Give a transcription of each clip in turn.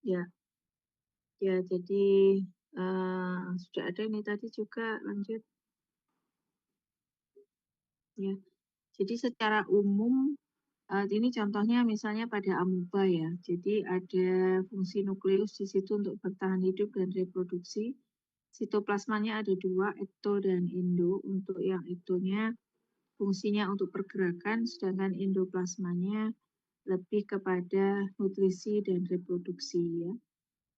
Ya, ya jadi sudah ada ini tadi juga, lanjut. Ya, jadi secara umum ini contohnya misalnya pada amuba ya. Jadi ada fungsi nukleus di situ untuk bertahan hidup dan reproduksi. Sitoplasmanya ada dua, ekto dan endo. Untuk yang ektonya fungsinya untuk pergerakan, sedangkan endoplasmanya lebih kepada nutrisi dan reproduksi ya.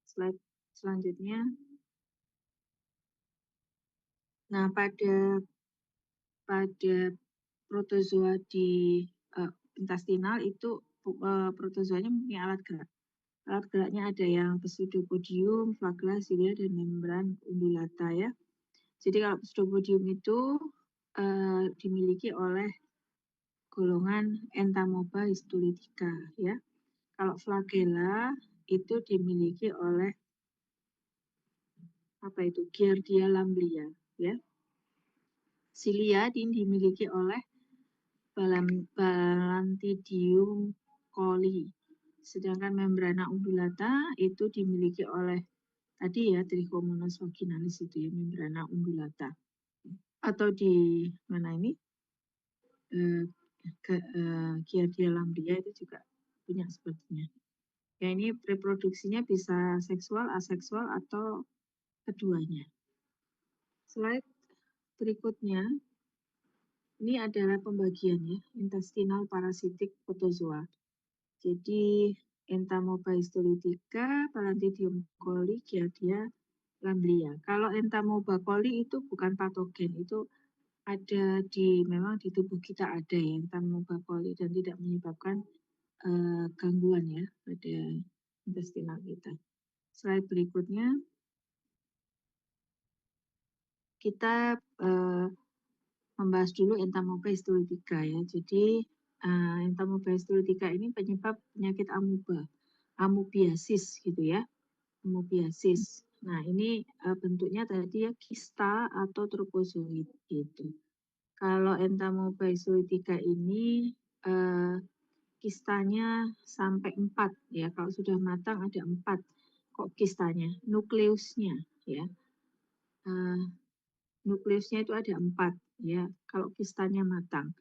Slide selanjutnya. Nah, pada protozoa di intestinal itu protozoanya mempunyai alat gerak. Alat geraknya ada yang pseudopodium, flagella, cilia, dan membran undulata ya. Jadi kalau pseudopodium itu dimiliki oleh golongan Entamoeba histolytica ya. Kalau flagella itu dimiliki oleh apa itu? Giardia lamblia ya. Cilia dimiliki oleh Balantidium coli. Sedangkan membrana undulata itu dimiliki oleh tadi ya Trichomonas vaginalis itu ya, membrana undulata. Atau di mana ini? Giardia lamblia itu juga punya sepertinya. Ya ini reproduksinya bisa seksual, aseksual, atau keduanya. Slide berikutnya, ini adalah pembagiannya, intestinal parasitik protozoa. Jadi Entamoeba histolytica, Balantidium coli, Giardia lamblia. Kalau Entamoeba coli itu bukan patogen, itu ada memang di tubuh kita ada ya Entamoeba coli dan tidak menyebabkan gangguan ya pada intestinal kita. Slide berikutnya, kita membahas dulu Entamoeba histolytica ya. Jadi Entamoeba histolytica ini penyebab penyakit amuba, amubiasis gitu ya, amubiasis. Nah ini bentuknya tadi ya kista atau tropozoid gitu. Kalau Entamoeba histolytica ini kistanya sampai 4 ya. Kalau sudah matang ada 4 kok kistanya, nukleusnya ya. Nukleusnya itu ada 4 ya. Kalau kistanya matang.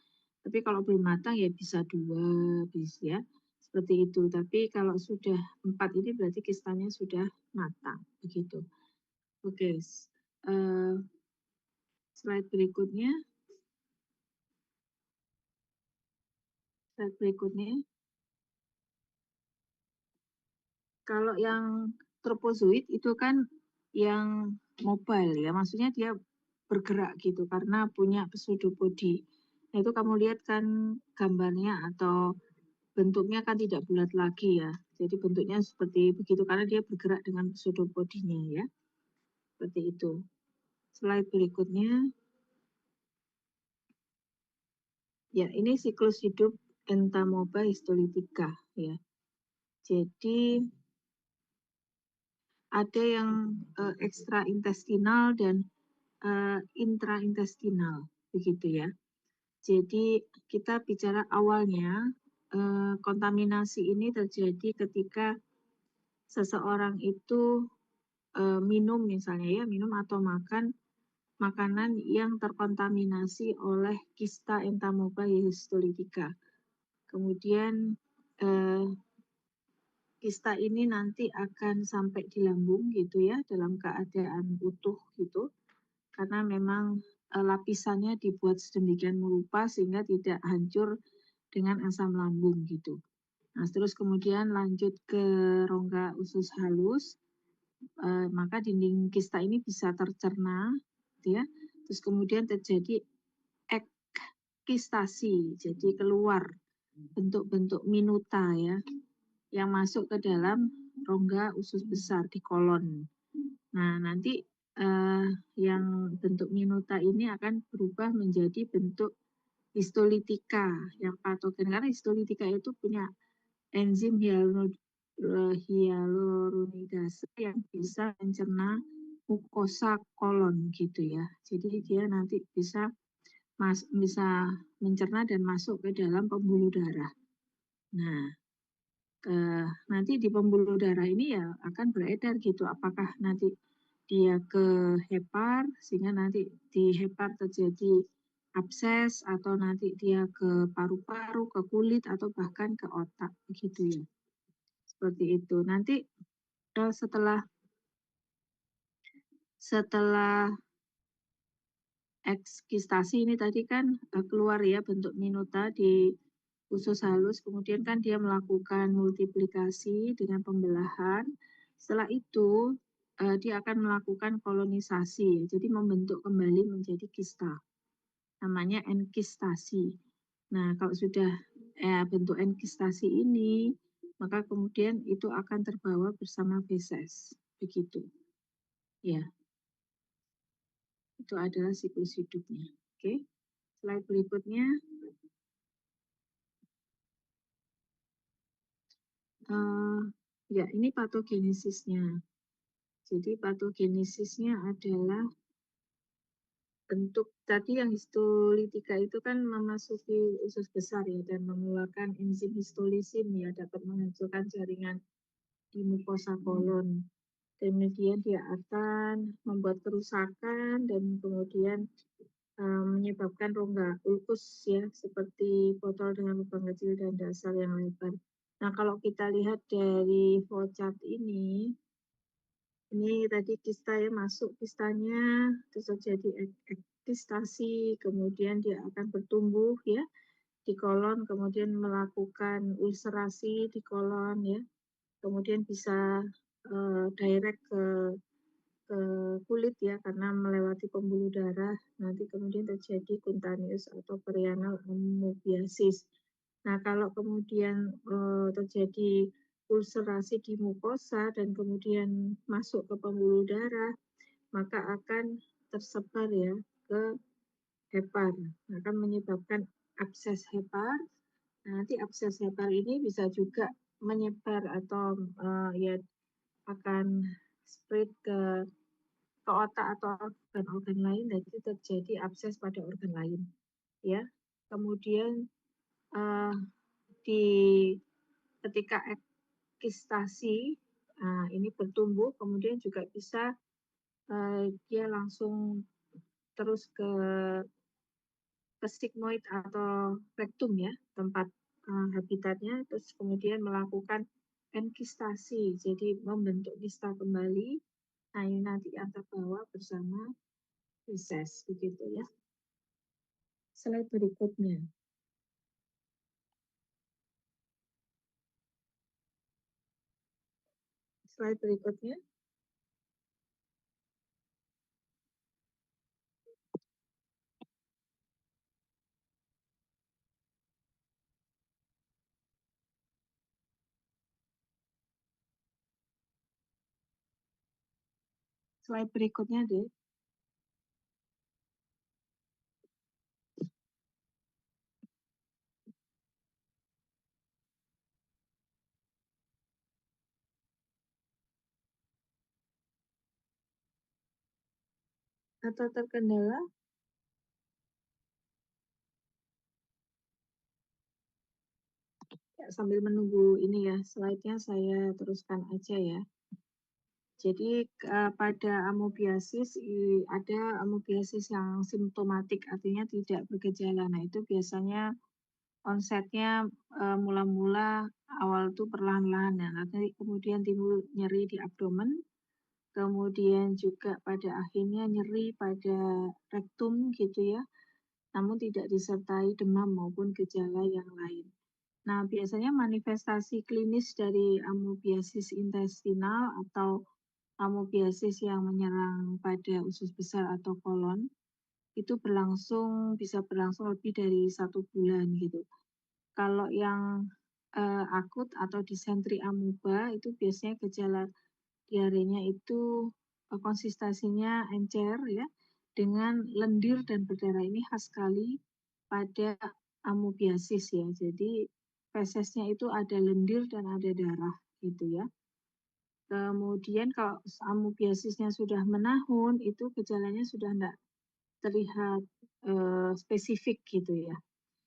Tapi kalau belum matang ya bisa 2 bisa ya. Seperti itu. Tapi kalau sudah 4 ini berarti kistanya sudah matang begitu. Oke. Slide berikutnya. Slide berikutnya. Kalau yang tropozoid itu kan yang mobile ya, maksudnya dia bergerak gitu karena punya pseudopodi. Nah itu kamu lihat kan gambarnya atau bentuknya kan tidak bulat lagi ya. Jadi bentuknya seperti begitu karena dia bergerak dengan pseudopodinya ya. Seperti itu. Slide berikutnya. Ya, ini siklus hidup Entamoeba histolytica ya. Jadi ada yang ekstraintestinal dan intraintestinal begitu ya. Jadi kita bicara awalnya kontaminasi ini terjadi ketika seseorang itu minum misalnya ya, minum atau makan makanan yang terkontaminasi oleh kista Entamoeba histolytica. Kemudian kista ini nanti akan sampai di lambung gitu ya, dalam keadaan utuh gitu. Karena memang lapisannya dibuat sedemikian rupa sehingga tidak hancur dengan asam lambung gitu. Nah, terus kemudian lanjut ke rongga usus halus, maka dinding kista ini bisa tercerna, gitu ya. Terus kemudian terjadi ekistasi, jadi keluar bentuk-bentuk minuta ya, yang masuk ke dalam rongga usus besar di kolon. Nah, nanti yang bentuk minuta ini akan berubah menjadi bentuk histolytica yang patogen. Karena histolytica itu punya enzim hyaluronidase yang bisa mencerna mukosa kolon gitu ya. Jadi dia nanti bisa mencerna dan masuk ke dalam pembuluh darah. Nah, nanti di pembuluh darah ini ya akan beredar gitu. Apakah nanti dia ke hepar sehingga nanti di hepar terjadi abses atau nanti dia ke paru-paru, ke kulit atau bahkan ke otak begitu ya. Seperti itu. Nanti setelah ekskistasi ini tadi kan keluar ya bentuk minuta di usus halus, kemudian kan dia melakukan multiplikasi dengan pembelahan. Setelah itu dia akan melakukan kolonisasi, jadi membentuk kembali menjadi kista. Namanya enkistasi. Nah, kalau sudah bentuk enkistasi ini, maka kemudian itu akan terbawa bersama feses. Begitu. Ya, itu adalah siklus hidupnya. Oke. Slide berikutnya. Ya, ini patogenesisnya. Jadi patogenesisnya adalah bentuk tadi yang histolitika itu kan memasuki usus besar ya dan mengeluarkan enzim histolisin ya dapat menghancurkan jaringan di mukosa kolon. Kemudian dia akan membuat kerusakan dan kemudian menyebabkan rongga ulkus ya seperti botol dengan lubang kecil dan dasar yang lebar. Nah, kalau kita lihat dari flowchart ini tadi kista ya masuk kistanya, terus terjadi ekstasi, kemudian dia akan bertumbuh ya di kolon, kemudian melakukan ulcerasi di kolon ya, kemudian bisa direct ke kulit ya karena melewati pembuluh darah, nanti kemudian terjadi cutaneous atau perianal amoebiasis. Nah, kalau kemudian terjadi ulcerasi di mukosa dan kemudian masuk ke pembuluh darah, maka akan tersebar ya ke hepar, akan menyebabkan abses hepar. Nah, nanti abses hepar ini bisa juga menyebar atau ya akan spread ke otak atau organ-organ lain, dan itu terjadi abses pada organ lain. Ya, kemudian uh, di ketika ekistasi ini bertumbuh, kemudian juga bisa dia langsung terus ke sigmoid atau rektum ya, tempat habitatnya, terus kemudian melakukan enkistasi, jadi membentuk kista kembali. Nah, ini nanti yang terbawa bersama feses, begitu ya. Slide berikutnya. Slide berikutnya. Slide berikutnya deh. Atau terkendala? Ya, sambil menunggu ini ya, slide-nya saya teruskan aja ya. Jadi pada amoebiasis ada amoebiasis yang simptomatik, artinya tidak bergejala. Nah, itu biasanya onsetnya mula-mula awal itu perlahan-lahan ya. Nanti kemudian timbul nyeri di abdomen, kemudian juga pada akhirnya nyeri pada rektum gitu ya. Namun tidak disertai demam maupun gejala yang lain. Nah, biasanya manifestasi klinis dari amoebiasis intestinal atau amoebiasis yang menyerang pada usus besar atau kolon itu bisa berlangsung lebih dari 1 bulan gitu. Kalau yang akut atau disentri amoeba itu biasanya gejala diarenya itu konsistensinya encer ya, dengan lendir dan berdarah. Ini khas sekali pada amoebiasis ya. Jadi fesesnya itu ada lendir dan ada darah gitu ya. Kemudian kalau amoebiasisnya sudah menahun, itu gejalanya sudah tidak terlihat spesifik gitu ya.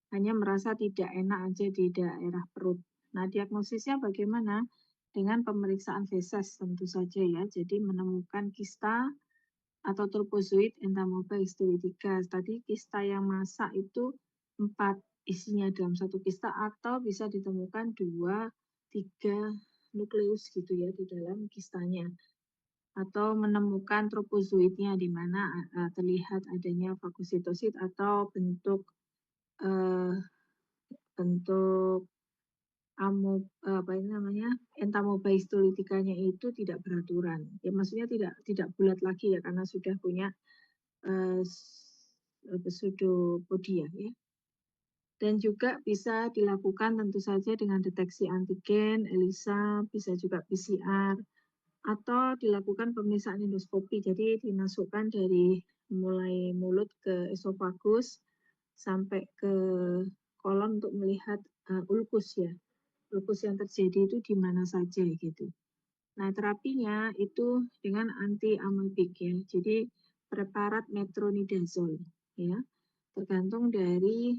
Hanya merasa tidak enak aja di daerah perut. Nah, diagnosisnya bagaimana? Dengan pemeriksaan feses tentu saja ya. Jadi menemukan kista atau tropozoid Entamoeba histolytica. Tadi kista yang masak itu 4 isinya dalam satu kista, atau bisa ditemukan 2, 3 nukleus gitu ya di dalam kistanya. Atau menemukan tropozoidnya di mana terlihat adanya fagositosit atau bentuk apa ini namanya, Entamoeba histolyticanya itu tidak beraturan. Ya maksudnya tidak bulat lagi ya karena sudah punya pseudopodia ya. Dan juga bisa dilakukan tentu saja dengan deteksi antigen, ELISA, bisa juga PCR, atau dilakukan pemeriksaan endoskopi. Jadi dimasukkan dari mulai mulut ke esofagus sampai ke kolon untuk melihat ulkus ya. Ulkus yang terjadi itu di mana saja gitu. Nah, terapinya itu dengan anti amebik ya. Jadi preparat metronidazole ya. Tergantung dari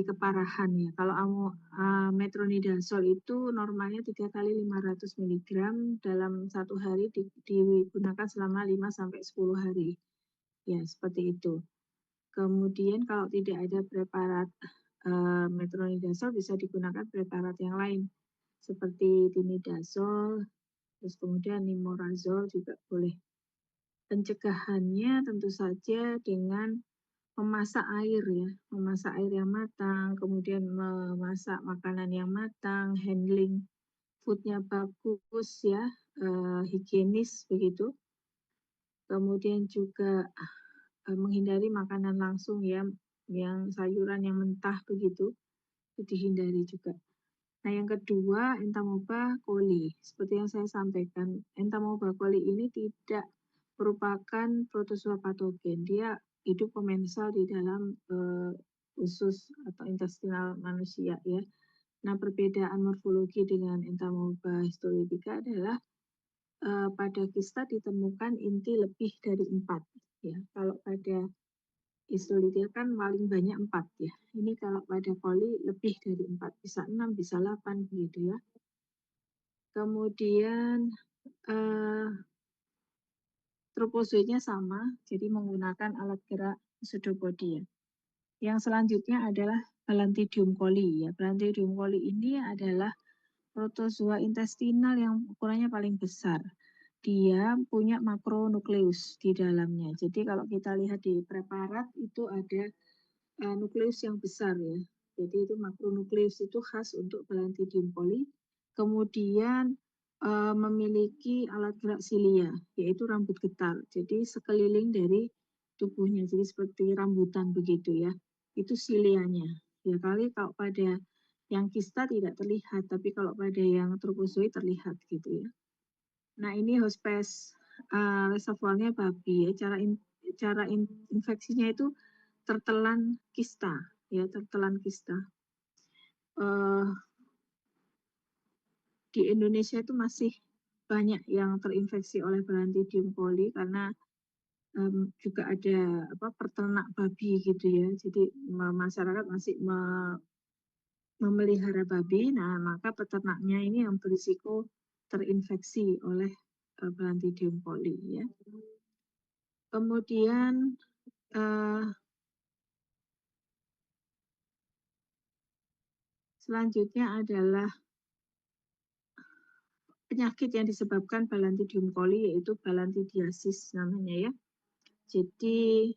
keparahan ya. Kalau metronidazole itu normalnya 3 kali 500 mg dalam 1 hari digunakan selama 5 sampai 10 hari. Ya, seperti itu. Kemudian kalau tidak ada preparat metronidazole bisa digunakan preparat yang lain seperti tinidazole, terus kemudian nimorazole juga boleh. Pencegahannya tentu saja dengan memasak air ya, memasak air yang matang, kemudian memasak makanan yang matang, handling foodnya bagus ya, higienis begitu. Kemudian juga menghindari makanan langsung ya, yang sayuran yang mentah begitu, itu dihindari juga. Nah, yang kedua, Entamoeba coli. Seperti yang saya sampaikan, Entamoeba coli ini tidak merupakan protozoa patogen. Dia hidup komensal di dalam usus atau intestinal manusia ya. Nah, perbedaan morfologi dengan Entamoeba histolytica adalah pada kista ditemukan inti lebih dari 4 ya. Kalau pada histolytica kan paling banyak 4 ya. Ini kalau pada coli lebih dari 4, bisa 6, bisa 8 begitu ya. Kemudian tropozoidnya sama, jadi menggunakan alat gerak pseudopodia. Yang selanjutnya adalah Balantidium coli ya. Balantidium coli ini adalah protozoa intestinal yang ukurannya paling besar. Dia punya makronukleus di dalamnya. Jadi kalau kita lihat di preparat itu ada nukleus yang besar ya. Jadi itu makronukleus itu khas untuk Balantidium coli. Kemudian memiliki alat gerak silia, yaitu rambut getar. Jadi sekeliling dari tubuhnya, jadi seperti rambutan begitu ya. Itu silianya. Ya kali kalau pada yang kista tidak terlihat, tapi kalau pada yang tropozoid terlihat gitu ya. Nah ini hospes reservoirnya babi ya. Cara infeksinya itu tertelan kista ya, tertelan kista. Di Indonesia itu masih banyak yang terinfeksi oleh Balantidium coli karena juga ada peternak babi gitu ya. Jadi masyarakat masih memelihara babi, nah maka peternaknya ini yang berisiko terinfeksi oleh Balantidium coli ya. Kemudian selanjutnya adalah penyakit yang disebabkan Balantidium coli, yaitu balantidiasis namanya ya. Jadi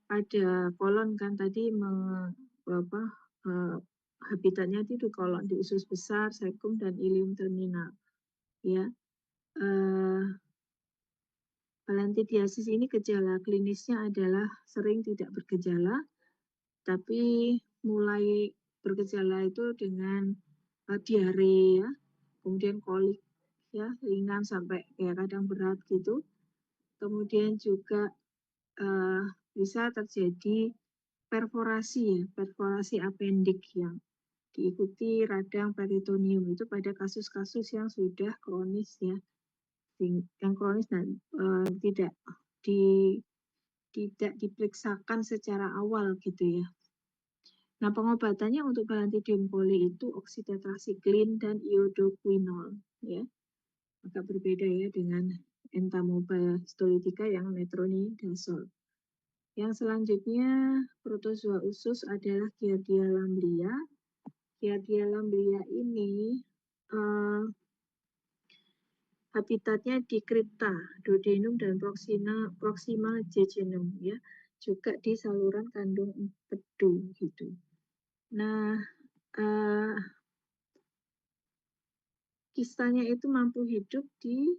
pada kolon kan tadi habitatnya itu di kolon, di usus besar, cecum dan ileum terminal. Ya, balantidiasis ini gejala klinisnya adalah sering tidak bergejala, tapi mulai bergejala itu dengan diare ya, kemudian kolik ya, ringan sampai kadang berat gitu. Kemudian juga bisa terjadi perforasi ya, perforasi apendik yang diikuti radang peritoneum itu pada kasus-kasus yang sudah kronis ya, yang kronis dan tidak diperiksakan secara awal gitu ya. Nah, pengobatannya untuk balantidium poli itu oksitetrasiklin dan iodoquinol, ya. Agak berbeda ya dengan entamoeba histolytica yang metronidazole. Yang selanjutnya protozoa usus adalah Giardia lamblia. Giardia lamblia ini habitatnya di kripta, duodenum dan proximal jejunum, ya. Juga di saluran kandung empedu gitu. Nah, kistanya itu mampu hidup di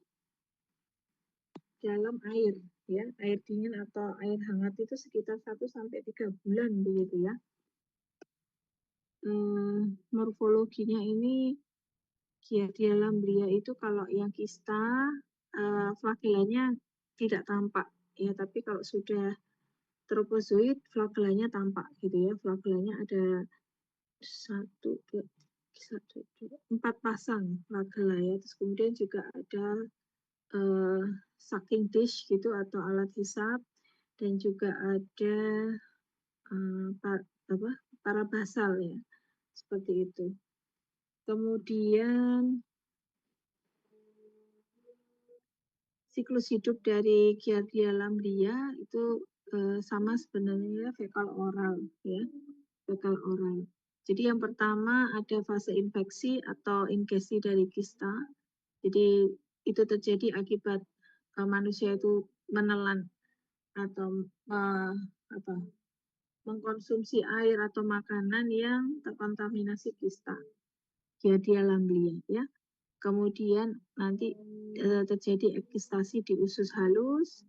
dalam air, ya, air dingin atau air hangat itu sekitar 1-3 bulan begitu ya. Morfologinya ini Giardia lamblia itu kalau yang kista flagellanya tidak tampak ya, tapi kalau sudah tropozoid flagellanya tampak gitu ya. Flagellanya ada 4 pasang flagella ya. Terus kemudian juga ada sucking dish gitu atau alat hisap, dan juga ada parabasal ya, seperti itu. Kemudian siklus hidup dari Giardia lamblia itu sama sebenarnya fekal oral ya, fekal oral. Jadi yang pertama ada fase infeksi atau ingesti dari kista. Jadi itu terjadi akibat manusia itu menelan atau mengkonsumsi air atau makanan yang terkontaminasi kista Giardia lamblia ya. Kemudian nanti terjadi ekistasi di usus halus,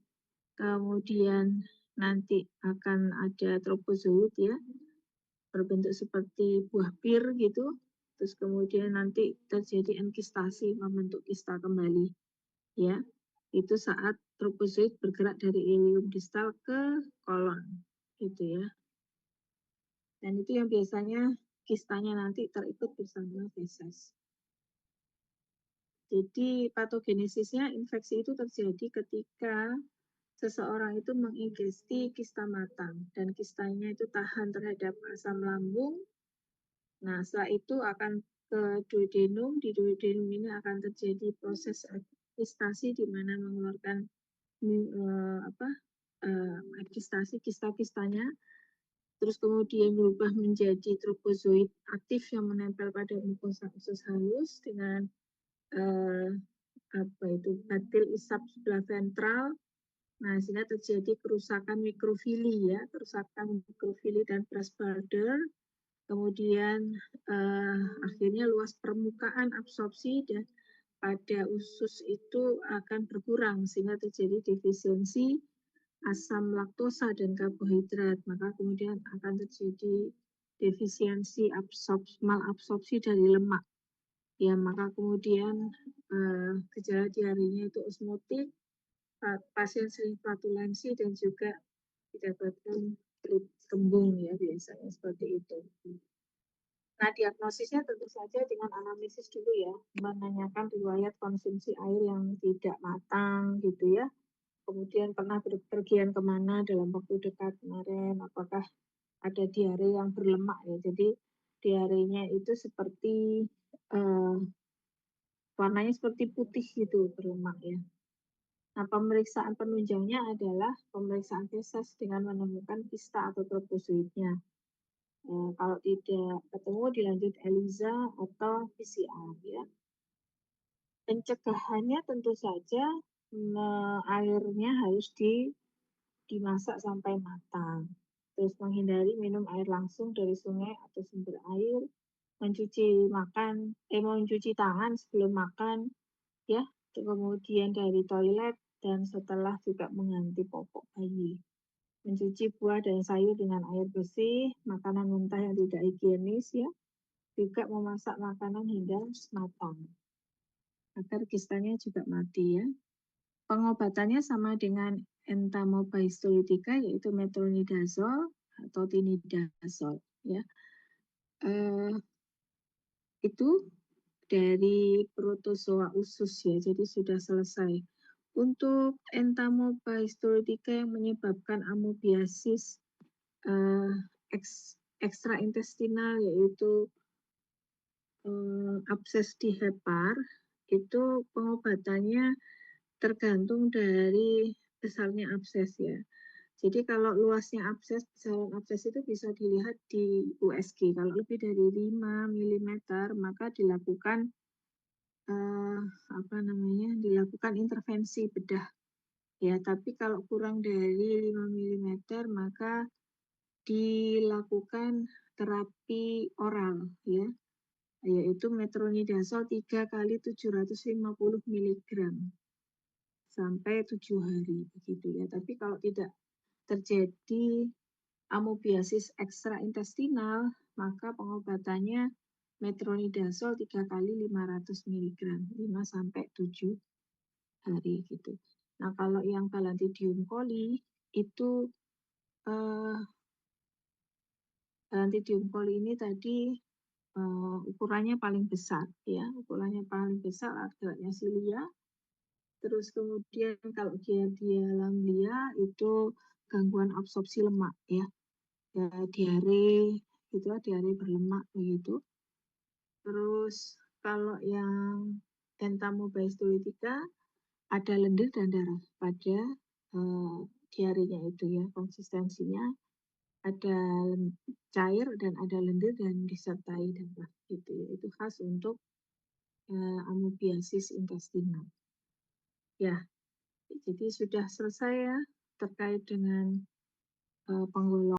kemudian nanti akan ada tropozoid ya, berbentuk seperti buah pir gitu. Terus kemudian nanti terjadi enkistasi, membentuk kista kembali ya. Itu saat tropozoid bergerak dari ileum distal ke kolon gitu ya. Dan itu yang biasanya kistanya nanti terikut bersama feses. Jadi patogenesisnya infeksi itu terjadi ketika seseorang itu mengingesti kista matang dan kistanya itu tahan terhadap asam lambung. Nah, setelah itu akan ke duodenum. Di duodenum ini akan terjadi proses ekistasi di mana mengeluarkan ekistasi kista-kistanya. Terus kemudian berubah menjadi tropozoid aktif yang menempel pada mukosa usus halus dengan batil isap sebelah ventral. Nah, sehingga terjadi kerusakan mikrofili ya, kerusakan mikrofili dan Presburger. Kemudian akhirnya luas permukaan absorpsi dan pada usus itu akan berkurang sehingga terjadi defisiensi asam laktosa dan karbohidrat. Maka kemudian akan terjadi defisiensi malabsorpsi dari lemak. Ya, maka kemudian gejala diarenya itu osmotik, pasien sering flatulensi dan juga didapatkan perut kembung ya, biasanya seperti itu. Nah, diagnosisnya tentu saja dengan anamnesis dulu ya, menanyakan riwayat konsumsi air yang tidak matang gitu ya. Kemudian pernah berpergian kemana dalam waktu dekat kemarin, apakah ada diare yang berlemak ya. Jadi diarenya itu seperti warnanya seperti putih gitu, berlemak ya. Nah, pemeriksaan penunjangnya adalah pemeriksaan feses dengan menemukan kista atau tropozoidnya. Kalau tidak ketemu dilanjut ELISA atau PCR ya. Pencegahannya tentu saja airnya harus dimasak sampai matang. Terus menghindari minum air langsung dari sungai atau sumber air, mencuci tangan sebelum makan ya, kemudian dari toilet dan setelah juga mengganti popok bayi. Mencuci buah dan sayur dengan air bersih, makanan mentah yang tidak higienis ya, juga memasak makanan hingga matang agar kistanya juga mati ya. Pengobatannya sama dengan entamoeba histolytica yaitu metronidazole atau tinidazole ya. Itu dari protozoa usus ya, jadi sudah selesai. Untuk entamoeba histolytica yang menyebabkan amoebiasis ekstraintestinal yaitu abses di hepar, itu pengobatannya tergantung dari besarnya abses ya. Jadi kalau luasnya abses, besaran abses itu bisa dilihat di USG. Kalau lebih dari 5 mm maka dilakukan dilakukan intervensi bedah. Ya, tapi kalau kurang dari 5 mm maka dilakukan terapi oral ya, yaitu metronidazol 3 kali 750 mg sampai 7 hari begitu ya. Tapi kalau tidak terjadi amoebiasis ekstraintestinal, maka pengobatannya metronidazol 3 kali 500 mg 5 sampai 7 hari gitu. Nah, kalau yang Balantidium coli itu Balantidium coli ini tadi ukurannya paling besar ya, ukurannya paling besar adalah silia. Terus kemudian kalau dia lamblia itu gangguan absorpsi lemak ya, diare gitu, diare berlemak begitu. Terus kalau yang entamoeba ada lendir dan darah pada diarenya itu ya, konsistensinya ada cair dan ada lendir dan disertai darah gitu ya. Itu khas untuk amoebiasis intestinal. Ya, jadi sudah selesai ya terkait dengan penggolongan